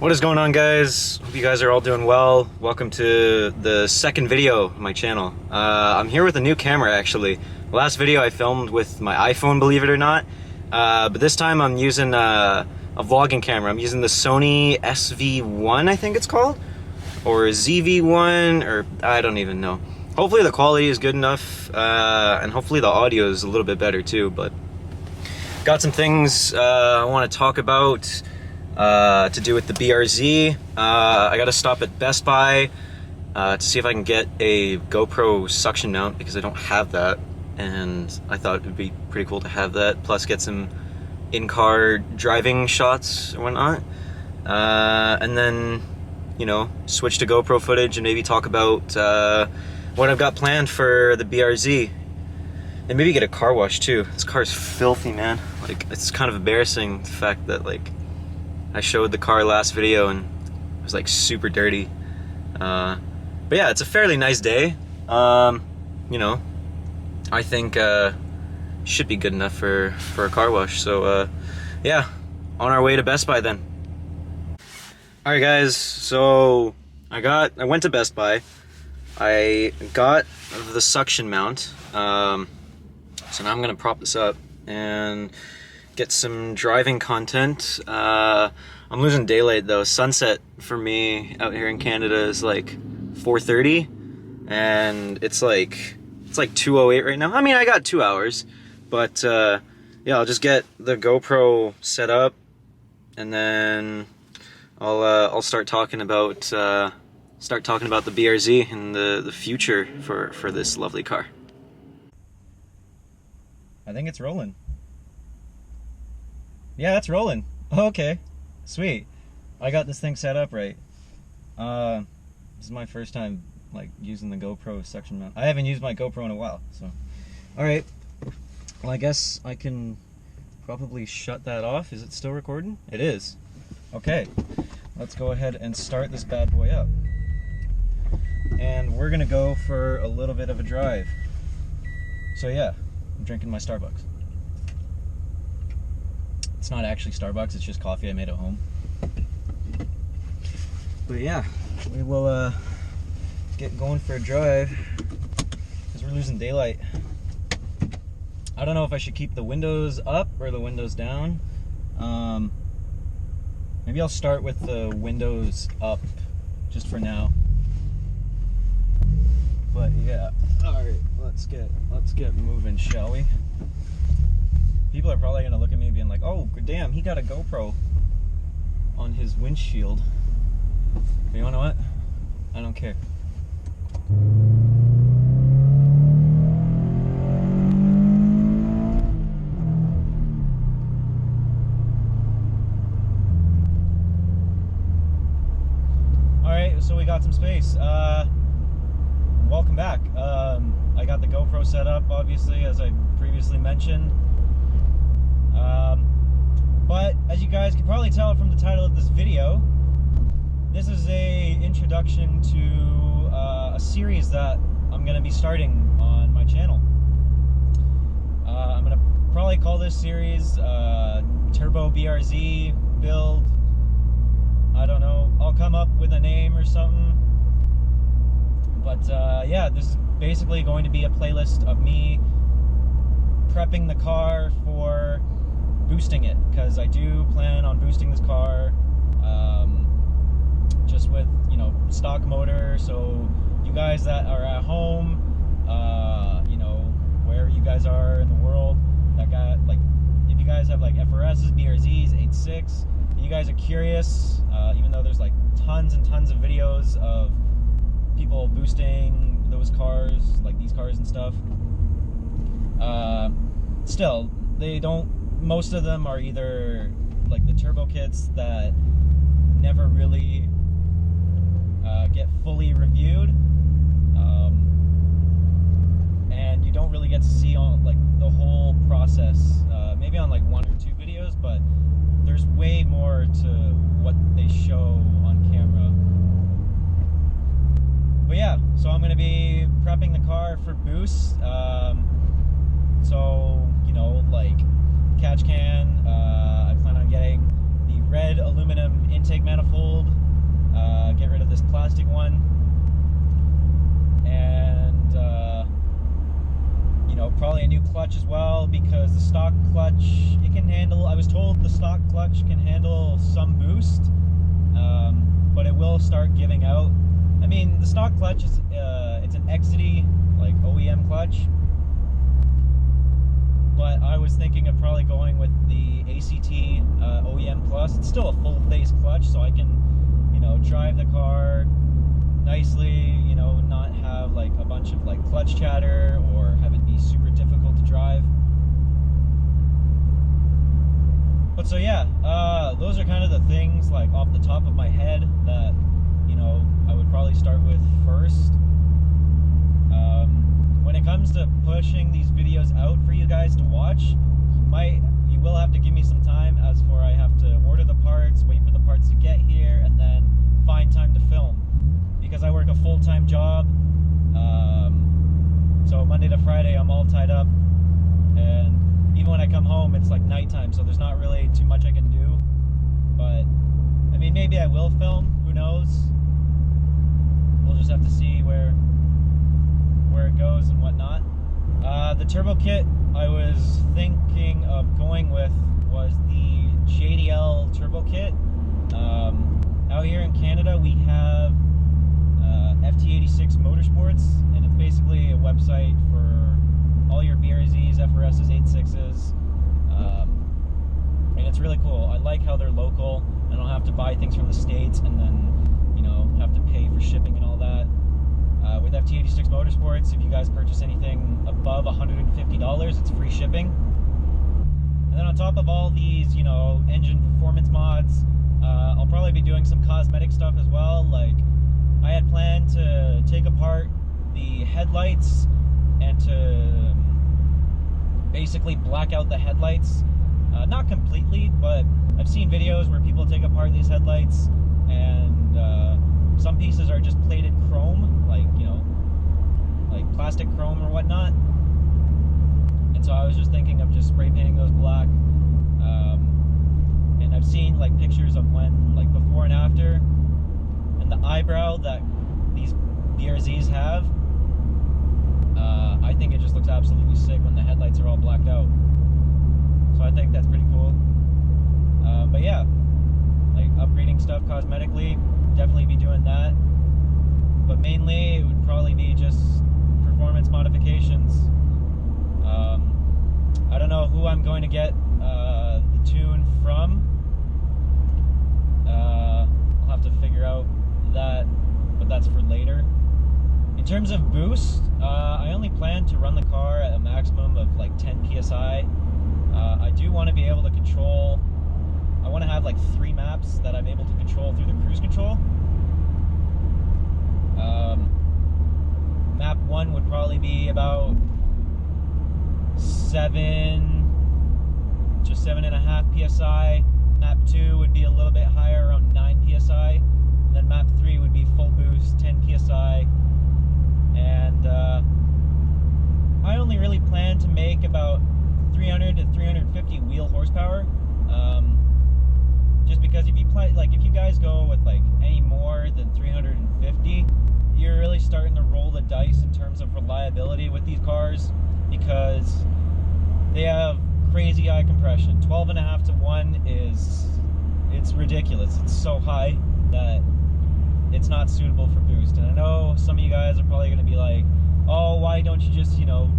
What is going on, guys? Hope you guys are all doing well. Welcome to the second video of my channel. I'm here with a new camera, actually. The last video I filmed with my iPhone, believe it or not. But this time I'm using a vlogging camera. I'm using the Sony SV1, I think it's called, or ZV1, or I don't even know. Hopefully the quality is good enough, and hopefully the audio is a little bit better too. But got some things I want to talk about to do with the BRZ. I got to stop at Best Buy to see if I can get a GoPro suction mount, because I don't have that, and I thought it would be pretty cool to have that, plus get some in-car driving shots or whatnot, and then, you know, switch to GoPro footage and maybe talk about what I've got planned for the BRZ, and maybe get a car wash too. This car is filthy, man. Like, it's kind of embarrassing, the fact that, like, I showed the car last video and it was like super dirty. But yeah, it's a fairly nice day. You know, I think should be good enough for a car wash. So yeah, on our way to Best Buy then. All right, guys. So I went to Best Buy. I got the suction mount. So now I'm gonna prop this up and get some driving content. I'm losing daylight though. Sunset for me out here in Canada is like 4:30, and it's like 2:08 right now. I mean, I got 2 hours, but yeah, I'll just get the GoPro set up, and then I'll start talking about the BRZ and the future for this lovely car. I think it's rolling. Yeah, it's rolling. Okay, sweet. I got this thing set up right. This is my first time like using the GoPro suction mount. I haven't used my GoPro in a while, so. All right. Well, I guess I can probably shut that off. Is it still recording? It is. Okay. Let's go ahead and start this bad boy up. And we're gonna go for a little bit of a drive. So yeah, I'm drinking my Starbucks. It's not actually Starbucks, it's just coffee I made at home. But yeah, we will get going for a drive, because we're losing daylight. I don't know if I should keep the windows up or the windows down. Maybe I'll start with the windows up just for now. But yeah, alright, let's get moving, shall we? People are probably gonna look at me being like, oh damn, he got a GoPro on his windshield. But you wanna know what? I don't care. Alright, so we got some space. Welcome back. I got the GoPro set up, obviously, as I previously mentioned. But as you guys can probably tell from the title of this video, this is a introduction to a series that I'm going to be starting on my channel. I'm going to probably call this series Turbo BRZ Build. I don't know. I'll come up with a name or something. But yeah, this is basically going to be a playlist of me prepping the car for boosting it, because I do plan on boosting this car just with, you know, stock motor. So you guys that are at home, you know, wherever you guys are in the world, that got, like, if you guys have like FRSs, BRZs, 8.6, you guys are curious, even though there's like tons and tons of videos of people boosting those cars, like these cars and stuff, still, they don't, most of them are either like the turbo kits that never really get fully reviewed, and you don't really get to see on like the whole process, maybe on like 1 or 2 videos, but there's way more to what they show on camera. But yeah, so I'm going to be prepping the car for boosts. So, you know, like catch can, I plan on getting the red aluminum intake manifold nice plastic one, and you know, probably a new clutch as well, because the stock clutch, it can handle, I was told the stock clutch can handle some boost, but it will start giving out. I mean, the stock clutch is it's an Exity like OEM clutch, but I was thinking of probably going with the ACT OEM Plus. It's still a full face clutch, so I can, you know, drive the car nicely, you know, not have like a bunch of like clutch chatter or have it be super difficult to drive. But so yeah, those are kind of the things like off the top of my head that, you know, I would probably start with first. When it comes to pushing these videos out for you guys to watch, you will have to give me some time, as for I have to order the parts, wait for the parts to get here, and then find time to film. Because I work a full-time job, so Monday to Friday I'm all tied up, and even when I come home it's like nighttime, so there's not really too much I can do. But I mean, maybe I will film, who knows. We'll just have to see where it goes and whatnot. The turbo kit I was thinking of going with was the JDL turbo kit. Out here in Canada we have FT86 Motorsports, and it's basically a website for all your BRZs, FRSs, 86s, and it's really cool. I like how they're local. I don't have to buy things from the States and then, you know, have to pay for shipping and all that. With FT86 Motorsports, if you guys purchase anything above $150, it's free shipping. And then on top of all these, you know, engine performance mods, I'll probably be doing some cosmetic stuff as well. Like, I had planned to take apart the headlights and to basically black out the headlights. Not completely, but I've seen videos where people take apart these headlights and some pieces are just plated chrome, like, you know, like plastic chrome or whatnot. And so I was just thinking of just spray painting those black. And I've seen like pictures of when, like, before and after, and the eyebrow that these BRZs have. I think it just looks absolutely sick when the headlights are all blacked out. So I think that's pretty cool. But yeah, like upgrading stuff cosmetically, definitely be doing that. But mainly it would probably be just performance modifications. I don't know who I'm going to get the tune from. I'll have to figure out that, but that's for later. In terms of boost, I only plan to run the car at a maximum of like 10 PSI. I do want to be able to control, I want to have like 3 maps that I'm able to control through the cruise control. Map 1 would probably be about 7 to 7.5 PSI. Map 2 would be a little bit higher, around 9 PSI. And then map 3 would be full boost, 10 PSI. And I only really plan to make about 300 to 350 wheel horsepower. Just because if you play, like, if you guys go with like any more than 350, you're really starting to roll the dice in terms of reliability with these cars, because they have crazy high compression. 12.5 to 1 it's ridiculous. It's so high that it's not suitable for boost. And I know some of you guys are probably going to be like, oh, why don't you just, you know,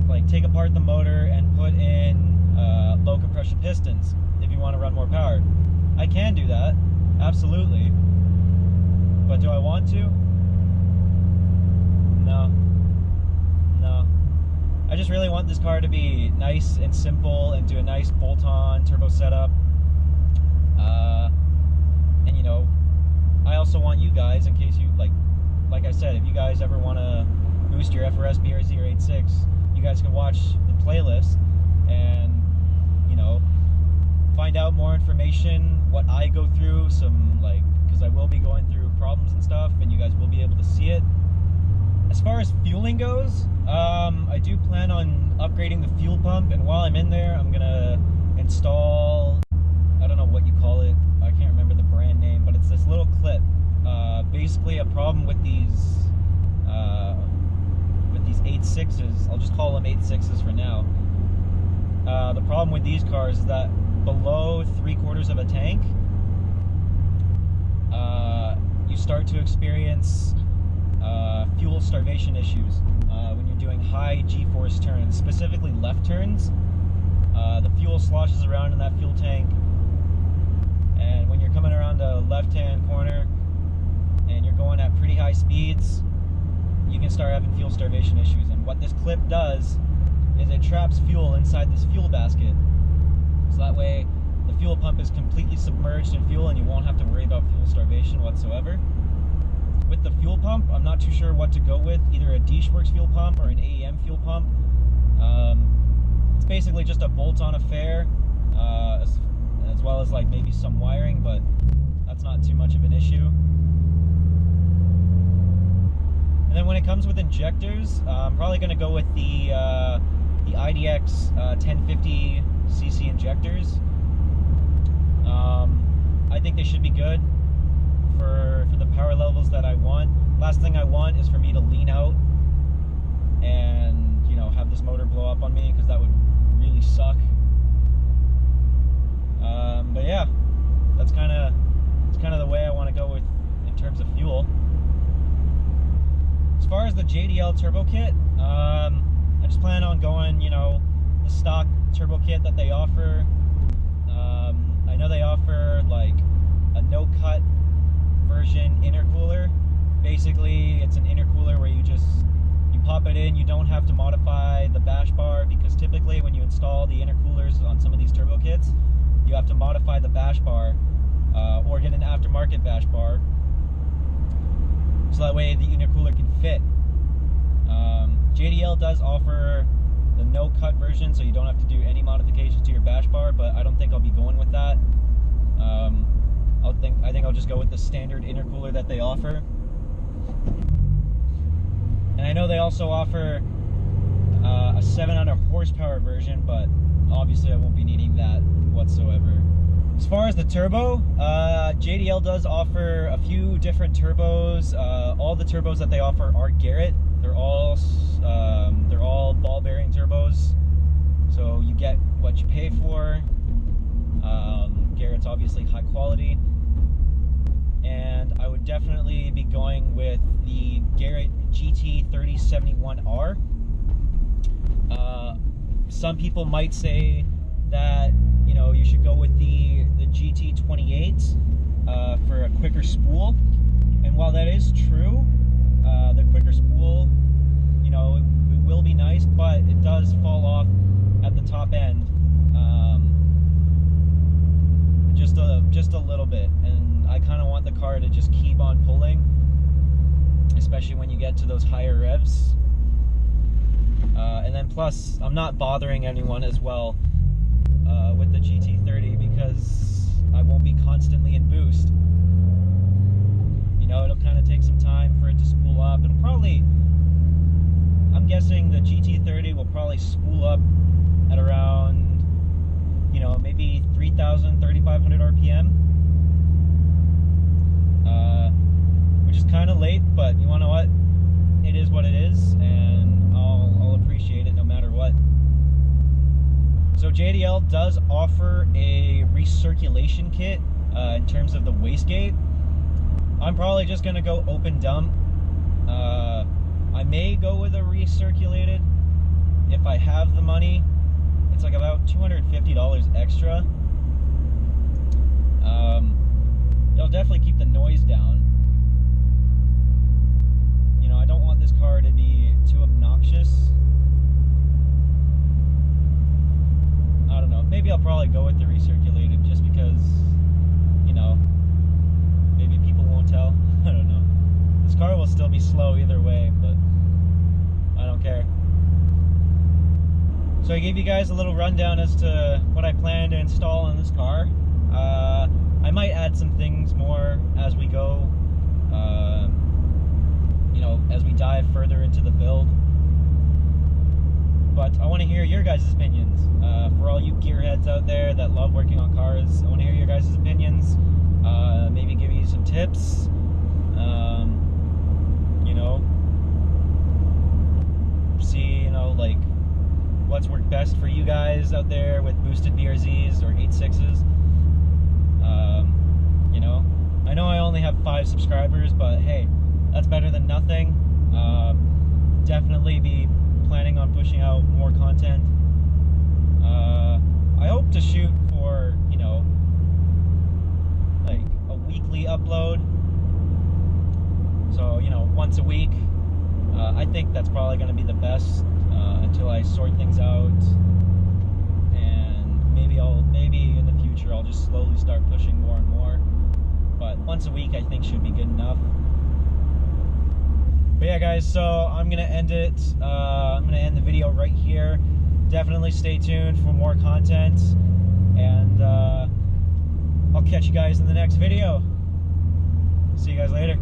like take apart the motor and put in low compression pistons if you want to run more power. I can do that, absolutely. But do I want to? No. I just really want this car to be nice and simple and do a nice bolt-on turbo setup. And you know, I also want you guys, in case you, like I said, if you guys ever want to boost your FRS, BRZ, or 86, you guys can watch the playlist and, you know, find out more information, what I go through, some, like, because I will be going through problems and stuff, and you guys will be able to see it. As far as fueling goes, I do plan on upgrading the fuel pump, and while I'm in there, I'm gonna install, I don't know what you call it, I can't remember the brand name, but it's this little clip basically a problem with these 8.6s. I'll just call them 8.6s for now. The problem with these cars is that below 3/4 of a tank, you start to experience fuel starvation issues when you're doing high G-force turns, specifically left turns. The fuel sloshes around in that fuel tank, and when you're coming around the left-hand corner and you're going at pretty high speeds, you can start having fuel starvation issues. And what this clip does is it traps fuel inside this fuel basket, so that way the fuel pump is completely submerged in fuel and you won't have to worry about fuel starvation whatsoever. With the fuel pump, I'm not too sure what to go with, either a Works fuel pump or an AEM fuel pump. It's basically just a bolt-on affair, as well as like maybe some wiring, but that's not too much of an issue. And then when it comes with injectors, I'm probably going to go with the IDX 1050cc injectors. I think they should be good for the power levels that I want. Last thing I want is for me to lean out and, you know, have this motor blow up on me, because that would really suck. But yeah, that's kind of the way I want to go with in terms of fuel. As far as the JDL turbo kit, I just plan on going, you know, the stock turbo kit that they offer. I know they offer like a no-cut version intercooler. Basically, it's an intercooler where you pop it in. You don't have to modify the bash bar, because typically when you install the intercoolers on some of these turbo kits, you have to modify the bash bar or get an aftermarket bash bar, so that way the intercooler can fit. JDL does offer the no-cut version, so you don't have to do any modifications to your bash bar, but I don't think I'll be going with that. I think I'll just go with the standard intercooler that they offer. And I know they also offer a 700 horsepower version, but obviously I won't be needing that whatsoever. As far as the turbo, JDL does offer a few different turbos. All the turbos that they offer are Garrett. They're all ball bearing turbos, so you get what you pay for. Garrett's obviously high quality, and I would definitely be going with the Garrett GT3071R. Some people might say that, you know, you should go with the GT28 for a quicker spool, and while that is true, the quicker spool, you know, it will be nice, but it does fall off at the top end, just a little bit, and I kind of want the car to just keep on pulling, especially when you get to those higher revs. And then plus, I'm not bothering anyone as well with the GT30, because I won't be constantly in boost. You know, it'll kind of take some time for it to spool up. It'll probably, I'm guessing the GT30 will probably spool up at around, you know, maybe 3,000, 3,500 RPM, which is kind of late, but you wanna know what? It is what it is, and I'll appreciate it no matter what. So JDL does offer a recirculation kit in terms of the wastegate. I'm probably just gonna go open dump. I may go with a recirculated if I have the money. It's like about $250 extra. It'll definitely keep the noise down. You know, I don't want this car to be too obnoxious. I don't know, maybe I'll probably go with the recirculated just because, you know, maybe people won't tell. I don't know. This car will still be slow either way, but I don't care. So I gave you guys a little rundown as to what I plan to install in this car. I might add some things more as we go, you know, as we dive further into the build. But I want to hear your guys' opinions. For all you gearheads out there that love working on cars, I want to hear your guys' opinions. Maybe give you some tips. boosted BRZs or 8.6s. You know, I know I only have 5 subscribers, but hey, that's better than nothing. Definitely be planning on pushing out more content. I hope to shoot for, you know, like a weekly upload. So, you know, once a week. I think that's probably going to be the best until I sort things out. And maybe in the future I'll just slowly start pushing more and more. But once a week I think should be good enough. But yeah, guys, so I'm gonna end it. I'm gonna end the video right here. Definitely stay tuned for more content, and I'll catch you guys in the next video. See you guys later.